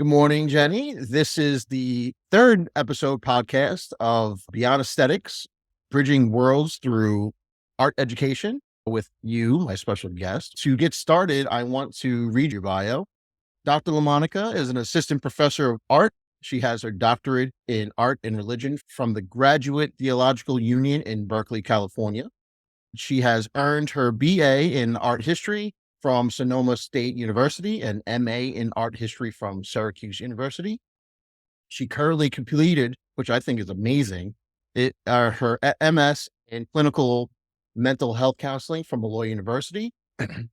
Good morning, Jenny. This is the third episode podcast of Beyond Aesthetics, Bridging Worlds Through Art Education with you, my special guest. To get started, I want to read your bio. Dr. LaMonica is an assistant professor of art. She has her doctorate in art and religion from the Graduate Theological Union in Berkeley, California. She has earned her BA in art history from Sonoma State University and MA in art history from Syracuse University. She currently completed, which I think is amazing, her MS in clinical mental health counseling from Malloy University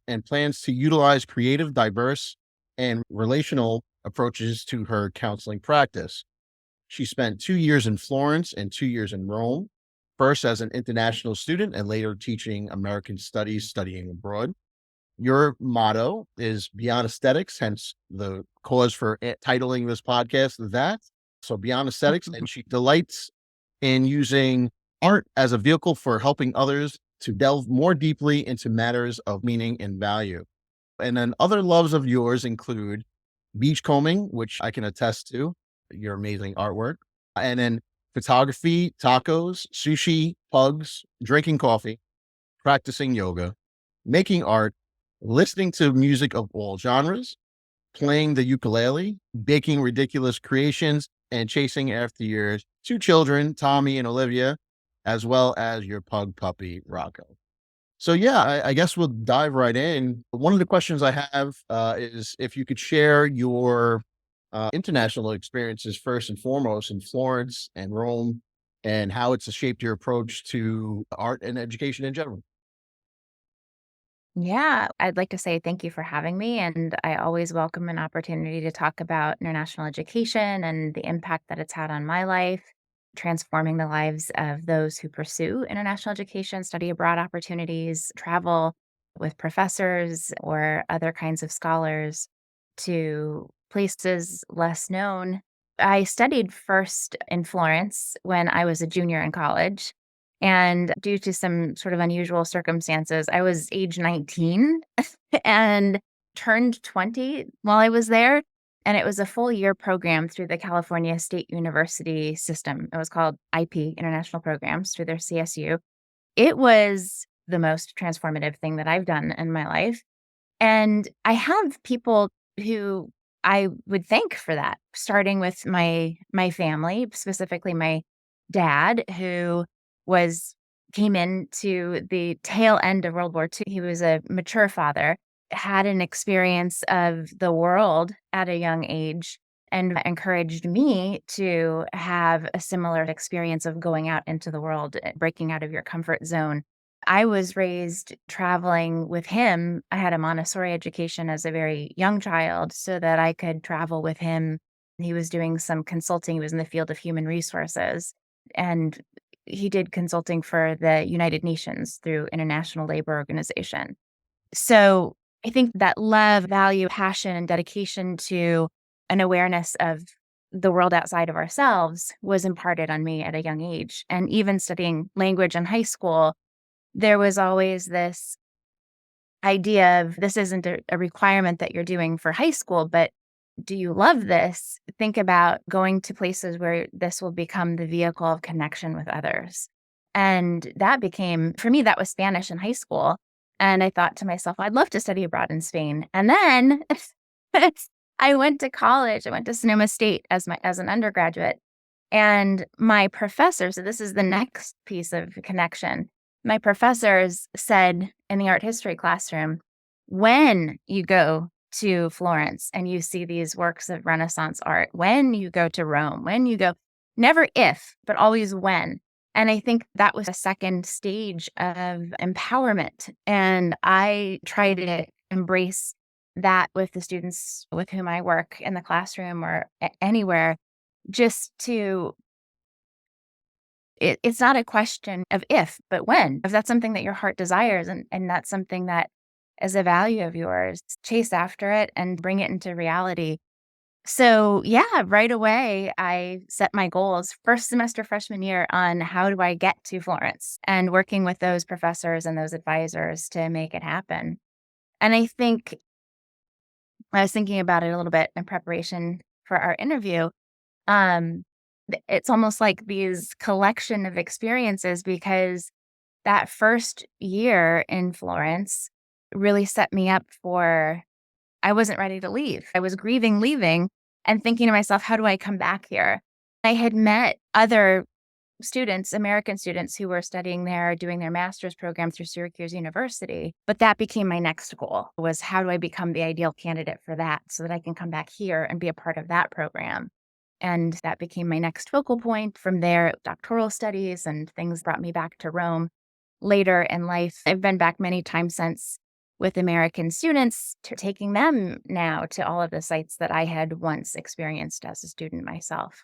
and plans to utilize creative, diverse, and relational approaches to her counseling practice. She spent 2 years in Florence and 2 years in Rome, first as an international student and later teaching American studies, studying abroad. Your motto is Beyond Aesthetics, hence the cause for titling this podcast that. So Beyond Aesthetics, and she delights in using art as a vehicle for helping others to delve more deeply into matters of meaning and value. And then other loves of yours include beachcombing, which I can attest to, your amazing artwork, and then photography, tacos, sushi, pugs, drinking coffee, practicing yoga, making art, listening to music of all genres, playing the ukulele, baking ridiculous creations, and chasing after your two children, Tommy and Olivia, as well as your pug puppy, Rocco. So, yeah, I guess we'll dive right in. One of the questions I have is if you could share your international experiences first and foremost in Florence and Rome and how it's shaped your approach to art and education in general. Yeah, I'd like to say thank you for having me. And I always welcome an opportunity to talk about international education and the impact that it's had on my life, transforming the lives of those who pursue international education, study abroad opportunities, travel with professors or other kinds of scholars to places less known. I studied first in Florence when I was a junior in college. And due to some sort of unusual circumstances, I was age 19 and turned 20 while I was there. And it was a full year program through the California State University system. It was called IP, International Programs, through their CSU. It was the most transformative thing that I've done in my life. And I have people who I would thank for that, starting with my family, specifically my dad, who was came into the tail end of World War II. He was a mature father, had an experience of the world at a young age, and encouraged me to have a similar experience of going out into the world, breaking out of your comfort zone. I was raised traveling with him. I had a Montessori education as a very young child so that I could travel with him. He was doing some consulting. He was in the field of human resources, and he did consulting for the United Nations through International Labor Organization. So I think that love, value, passion, and dedication to an awareness of the world outside of ourselves was imparted on me at a young age. And even studying language in high school, there was always this idea of this isn't a requirement that you're doing for high school, but do you love this? Think about going to places where this will become the vehicle of connection with others. And that became, for me, that was Spanish in high school. And I thought to myself, I'd love to study abroad in Spain. And then I went to college. I went to Sonoma State as an undergraduate. And my professor, so this is the next piece of connection. My professors said in the art history classroom, when you go to Florence and you see these works of Renaissance art, when you go to Rome, when you go, never if, but always when. And I think that was a second stage of empowerment. And I try to embrace that with the students with whom I work in the classroom or anywhere, just to it's not a question of if, but when. If that's something that your heart desires and that's something that is a value of yours, chase after it and bring it into reality. So, yeah, right away, I set my goals first semester freshman year on how do I get to Florence and working with those professors and those advisors to make it happen. And I think I was thinking about it a little bit in preparation for our interview, um, it's almost like these collection of experiences because that first year in Florence really set me up for I wasn't ready to leave. I was grieving leaving and thinking to myself, "How do I come back here?" I had met other students, American students who were studying there, doing their master's program through Syracuse University. But that became my next goal was how do I become the ideal candidate for that so that I can come back here and be a part of that program. And that became my next focal point. From there, doctoral studies and things brought me back to Rome later in life. I've been back many times since with American students, to taking them now to all of the sites that I had once experienced as a student myself.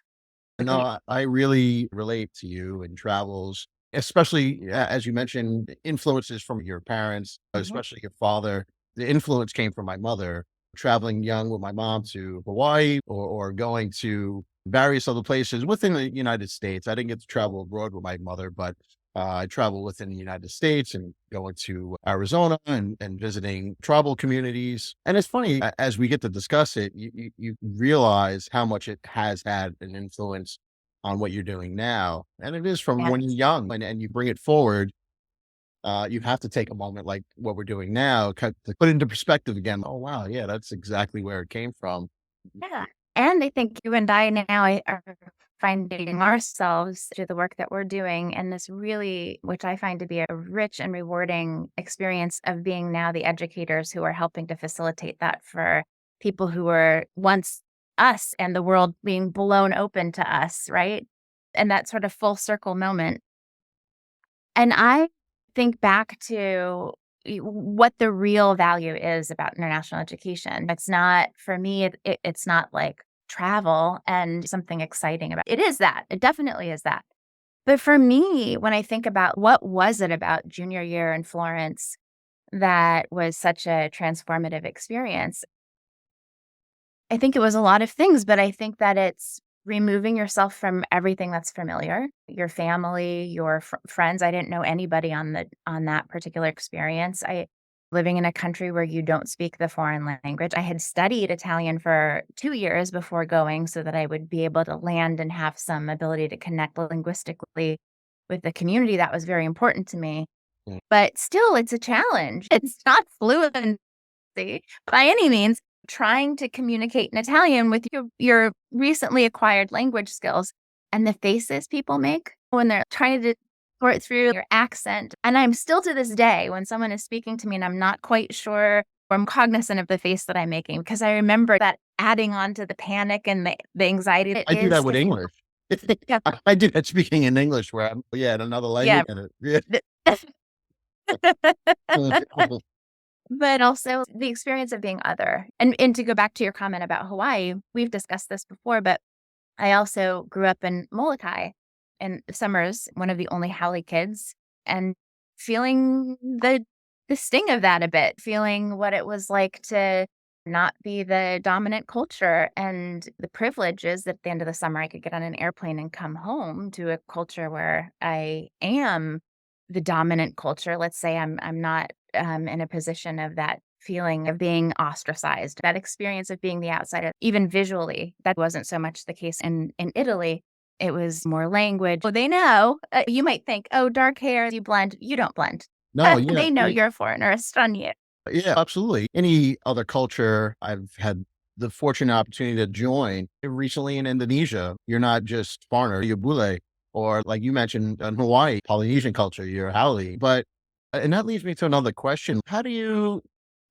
No, Quickly. I really relate to you in travels, especially as you mentioned, influences from your parents, Mhm. especially your father. The influence came from my mother, traveling young with my mom to Hawaii or going to various other places within the United States. I didn't get to travel abroad with my mother, but I traveled within the United States and going to Arizona and visiting tribal communities. And it's funny, as we get to discuss it, you realize how much it has had an influence on what you're doing now. And it is from when you're Yes. young and you bring it forward. You have to take a moment like what we're doing now, to put into perspective again. Oh, wow. Yeah, that's exactly where it came from. Yeah. And I think you and I now are finding ourselves through the work that we're doing and this really, which I find to be a rich and rewarding experience of being now the educators who are helping to facilitate that for people who were once us and the world being blown open to us, right? And that sort of full circle moment. And I think back to what the real value is about international education. It's not for me, it's not like travel and something exciting about it is that. It definitely is that. But for me, when I think about what was it about junior year in Florence that was such a transformative experience, I think it was a lot of things, but I think that it's removing yourself from everything that's familiar, your family, your friends. I didn't know anybody on that particular experience. I living in a country where you don't speak the foreign language. I had studied Italian for 2 years before going so that I would be able to land and have some ability to connect linguistically with the community. That was very important to me. Mm. But still, it's a challenge. It's not fluent by any means, trying to communicate in Italian with your recently acquired language skills and the faces people make when they're trying to sort through your accent. And I'm still to this day, when someone is speaking to me and I'm not quite sure or I'm cognizant of the face that I'm making, because I remember that adding on to the panic and the anxiety it I do that is with to English. yeah, I do that speaking in English where I'm, yeah, in another yeah. language. And yeah. But also the experience of being other. And to go back to your comment about Hawaii, we've discussed this before, but I also grew up in Molokai in the summers, one of the only Haole kids, and feeling the sting of that a bit, feeling what it was like to not be the dominant culture and the privileges that at the end of the summer I could get on an airplane and come home to a culture where I am the dominant culture. Let's say I'm not in a position of that feeling of being ostracized, that experience of being the outsider, even visually. That wasn't so much the case in Italy. It was more language. Oh, they know. You might think, oh, dark hair, you blend. You don't blend. No, yeah. They know you're a foreigner, a stun you. Yeah, absolutely. Any other culture I've had the fortunate opportunity to join recently in Indonesia, you're not just foreigner, you're bule, or like you mentioned in Hawaii, Polynesian culture, you're haole. But and that leads me to another question. How do you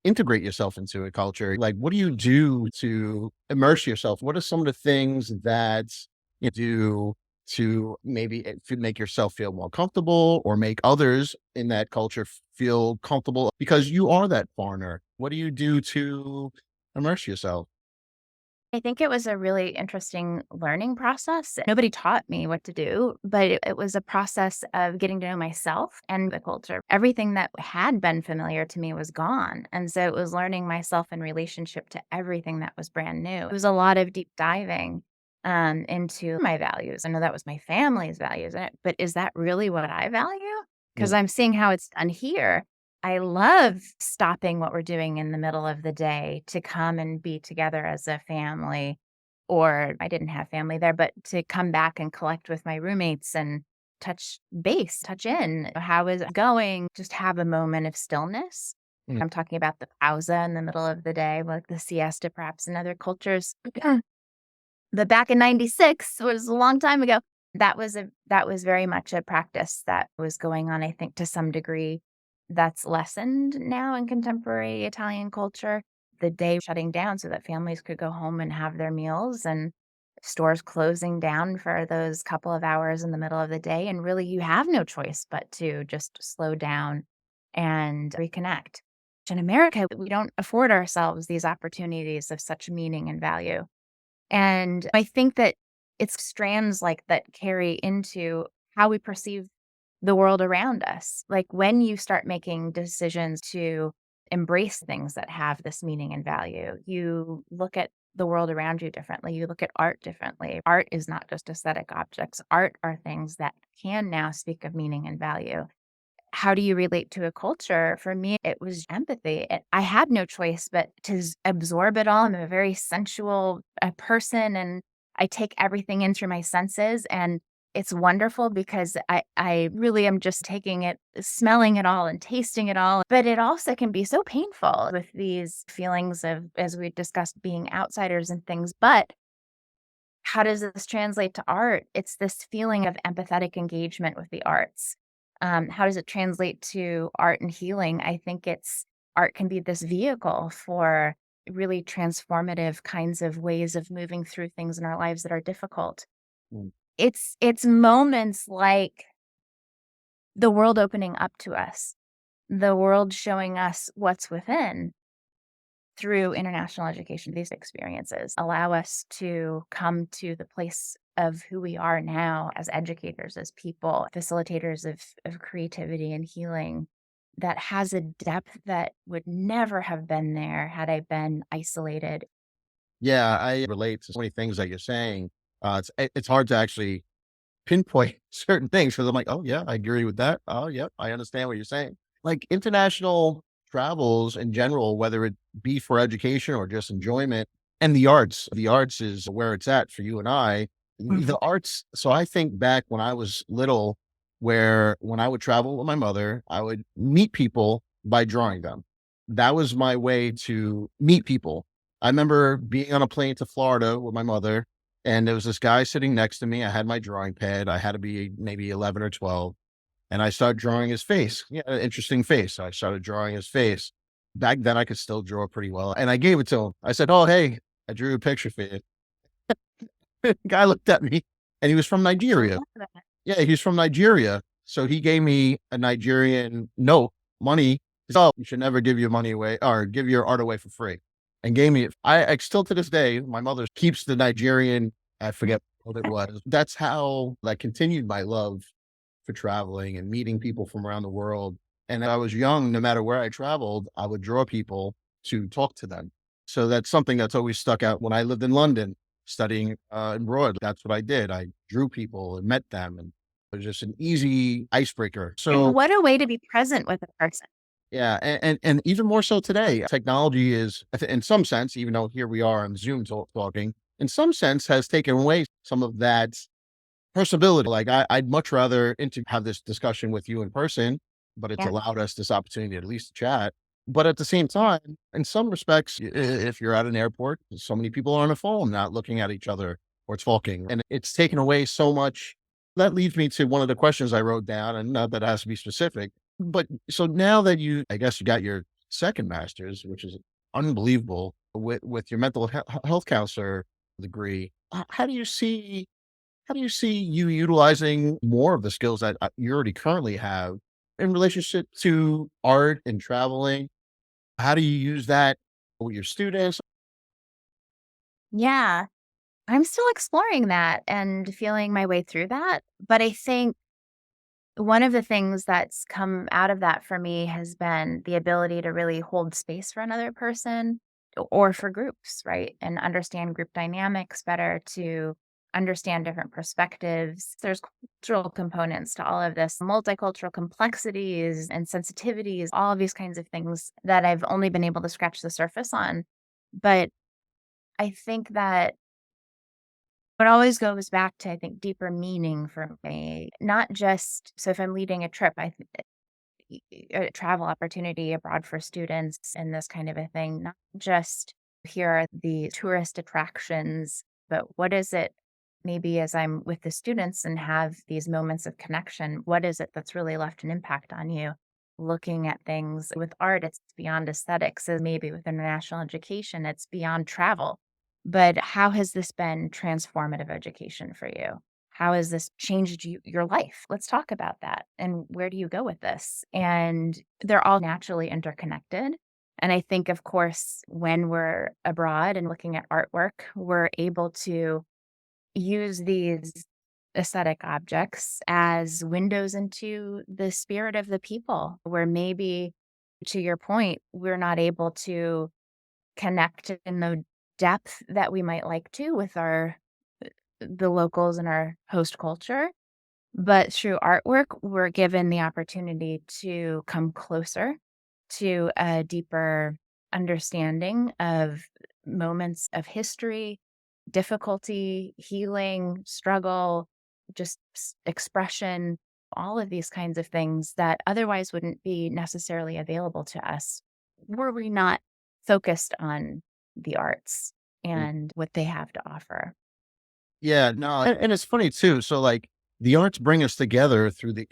integrate yourself into a culture? Like, what do you do to immerse yourself? What are some of the things that you do to maybe make yourself feel more comfortable or make others in that culture feel comfortable because you are that foreigner? What do you do to immerse yourself? I think it was a really interesting learning process. Nobody taught me what to do, but it was a process of getting to know myself and the culture. Everything that had been familiar to me was gone. And so it was learning myself in relationship to everything that was brand new. It was a lot of deep diving into my values. I know that was my family's values, but is that really what I value? Because Mm. I'm seeing how it's done here. I love stopping what we're doing in the middle of the day to come and be together as a family. or I didn't have family there, but to come back and collect with my roommates and touch base, touch in. How is it going? Just have a moment of stillness. Mm. I'm talking about the pausa in the middle of the day, like the siesta perhaps in other cultures. But back in '96 was a long time ago. That was very much a practice that was going on, I think, to some degree. That's lessened now in contemporary Italian culture. The day shutting down so that families could go home and have their meals, and stores closing down for those couple of hours in the middle of the day, and really you have no choice but to just slow down and reconnect. In America, we don't afford ourselves these opportunities of such meaning and value. And I think that it's strands like that carry into how we perceive the world around us. Like when you start making decisions to embrace things that have this meaning and value, you look at the world around you differently. You look at art differently. Art is not just aesthetic objects. Art are things that can now speak of meaning and value. How do you relate to a culture? For me, it was empathy. I had no choice but to absorb it all. I'm a very sensual person, and I take everything in through my senses. And it's wonderful because I really am just taking it, smelling it all and tasting it all. But it also can be so painful with these feelings of, as we discussed, being outsiders and things. But how does this translate to art? It's this feeling of empathetic engagement with the arts. How does it translate to art and healing? I think it's art can be this vehicle for really transformative kinds of ways of moving through things in our lives that are difficult. Mm. It's moments like the world opening up to us, the world showing us what's within through international education. These experiences allow us to come to the place of who we are now as educators, as people, facilitators of creativity and healing that has a depth that would never have been there had I been isolated. Yeah, I relate to so many things that you're saying. It's hard to actually pinpoint certain things because I'm like, "Oh, yeah, I agree with that. Oh, yep, I understand what you're saying." Like, international travels in general, whether it be for education or just enjoyment, and the arts is where it's at for you and I. Mhm. The arts so I think back when I was little, where when I would travel with my mother, I would meet people by drawing them. That was my way to meet people. I remember being on a plane to Florida with my mother, and there was this guy sitting next to me. I had my drawing pad. I had to be maybe 11 or 12. And I started drawing his face. Yeah, an interesting face. So I started drawing his face. Back then, I could still draw pretty well. And I gave it to him. I said, "Oh, hey, I drew a picture for you." Guy looked at me and he was from I Nigeria. love that. Yeah, he's from Nigeria. So he gave me a Nigerian note, money. He said, "Oh, you should never give your money away or give your art away for free." And gave me it. I still to this day, my mother keeps the Nigerian, I forget what it was. That's how I continued my love for traveling and meeting people from around the world. And I was young, no matter where I traveled, I would draw people to talk to them. So that's something that's always stuck out when I lived in London studying abroad. That's what I did. I drew people and met them, and it was just an easy icebreaker. So What a way to be present with a person. yeah, and even more so today, technology is, in some sense, even though here we are on Zoom talking, in some sense, has taken away some of that personability. Like I'd much rather have this discussion with you in person, but it's Yeah. allowed us this opportunity to at least chat. But at the same time, in some respects, if you're at an airport, so many people are on the phone, not looking at each other or talking, and it's taken away so much. That leads me to one of the questions I wrote down, and not that it has to be specific, but so now that I guess you got your second master's, which is unbelievable, with your mental health counselor degree, how do you see you utilizing more of the skills that you already currently have in relationship to art and traveling? How do you use that with your students? Yeah. I'm still exploring that and feeling my way through that. But I think one of the things that's come out of that for me has been the ability to really hold space for another person or for groups, right? And understand group dynamics better, to understand different perspectives. There's cultural components to all of this, multicultural complexities and sensitivities, all of these kinds of things that I've only been able to scratch the surface on. But I think that It always goes back to, I think, deeper meaning for me, not just so if I'm leading a trip, a travel opportunity abroad for students and this kind of a thing, not just here are the tourist attractions, but what is it maybe as I'm with the students and have these moments of connection, what is it that's really left an impact on you? Looking at things with art, it's beyond aesthetics, and maybe with international education, it's beyond travel. But how has this been transformative education for you? How has this changed your life? Let's talk about that. And where do you go with this? And they're all naturally interconnected. And I think, of course, when we're abroad and looking at artwork, we're able to use these aesthetic objects as windows into the spirit of the people, where maybe, to your point, we're not able to connect in the depth that we might like to with the locals and our host culture. But through artwork, we're given the opportunity to come closer to a deeper understanding of moments of history, difficulty, healing, struggle, just expression, all of these kinds of things that otherwise wouldn't be necessarily available to us were we not focused on the arts Mm. and what they have to offer. Yeah, no, and it's funny too. So like the arts bring us together through the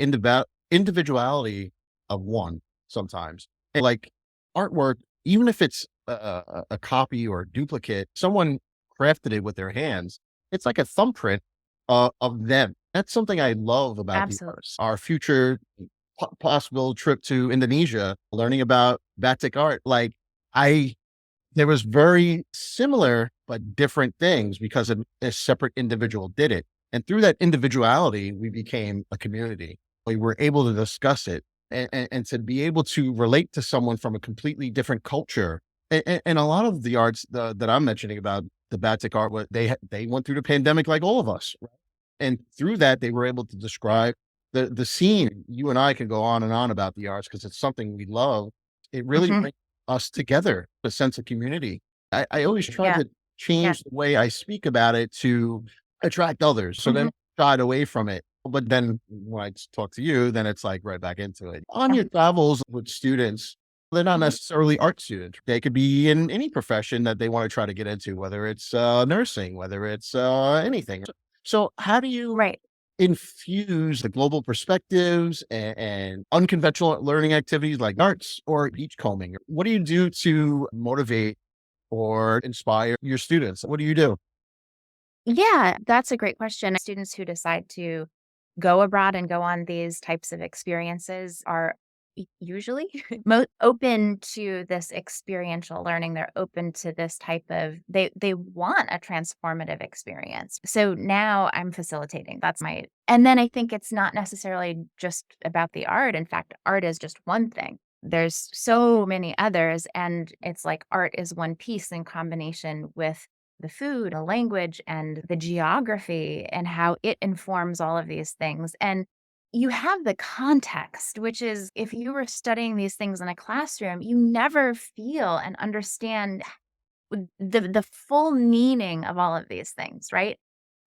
individuality of one sometimes. And like artwork, even if it's a copy or a duplicate, someone crafted it with their hands. It's like a thumbprint of them. That's something I love about the Absolutely. arts. Our future possible trip to Indonesia, learning about batik art. Like I there was very similar but different things because a separate individual did it. And through that individuality, we became a community. We were able to discuss it and to be able to relate to someone from a completely different culture. And a lot of the arts that I'm mentioning about the batik art, what they went through the pandemic like all of us, right? And through that, they were able to describe the scene. You and I can go on and on about the arts because it's something we love. It really Mhm. brings us together, a sense of community. I always try Yeah. to Yeah. change the way I speak about it to attract others. So then Mhm. shied away from it. But then when I talk to you, then it's like right back into it. On Yeah. your travels with students, they're not Mhm. necessarily art students. They could be in any profession that they want to try to get into, whether it's nursing, whether it's anything. So how do you Right. infuse the global perspectives and unconventional learning activities like arts or beachcombing? What do you do to motivate or inspire your students? What do you do? Yeah, that's a great question. Students who decide to go abroad and go on these types of experiences are usually open to this experiential learning. They're open to this type of they want a transformative experience. So now I'm facilitating. That's my and then I think it's not necessarily just about the art. In fact, art is just one thing. There's so many others and it's like art is one piece in combination with the food, the language, and the geography, and how it informs all of these things. And you have the context, which is if you were studying these things in a classroom, you never feel and understand the full meaning of all of these things, right?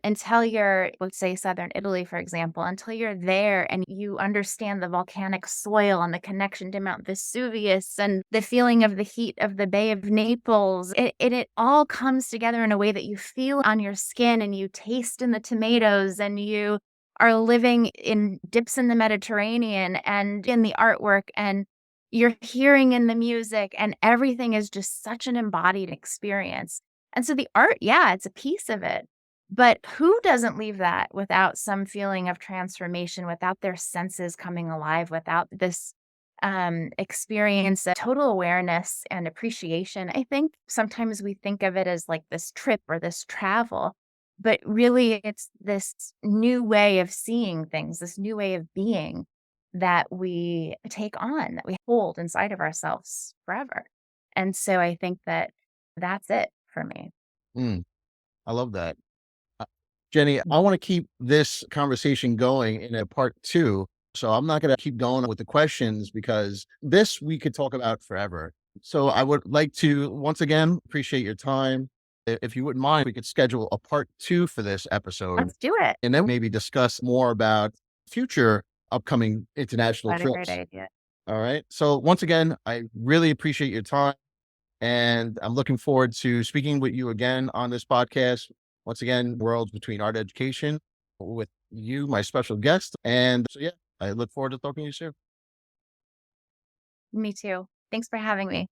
Until you're, let's say, Southern Italy, for example, until you're there and you understand the volcanic soil and the connection to Mount Vesuvius and the feeling of the heat of the Bay of Naples, it all comes together in a way that you feel on your skin and you taste in the tomatoes and you are living in dips in the Mediterranean and in the artwork and you're hearing in the music and everything is just such an embodied experience. And so the art, yeah, it's a piece of it, but who doesn't leave that without some feeling of transformation, without their senses coming alive, without this experience of total awareness and appreciation? I think sometimes we think of it as like this trip or this travel, but really it's this new way of seeing things, this new way of being that we take on, that we hold inside of ourselves forever. And so I think that that's it for me. Mm, I love that. Uh, Jenny, I want to keep this conversation going in a part two. So I'm not going to keep going with the questions because this we could talk about forever. So I would like to once again appreciate your time. If you wouldn't mind, we could schedule a part 2 for this episode Let's do it. and then maybe discuss more about future upcoming international What a great trips. idea. All right. So once again, I really appreciate your time and I'm looking forward to speaking with you again on this podcast. Once again, Worlds Between Art Education with you, my special guest. And so, yeah, I look forward to talking to you soon. Me too. Thanks for having me.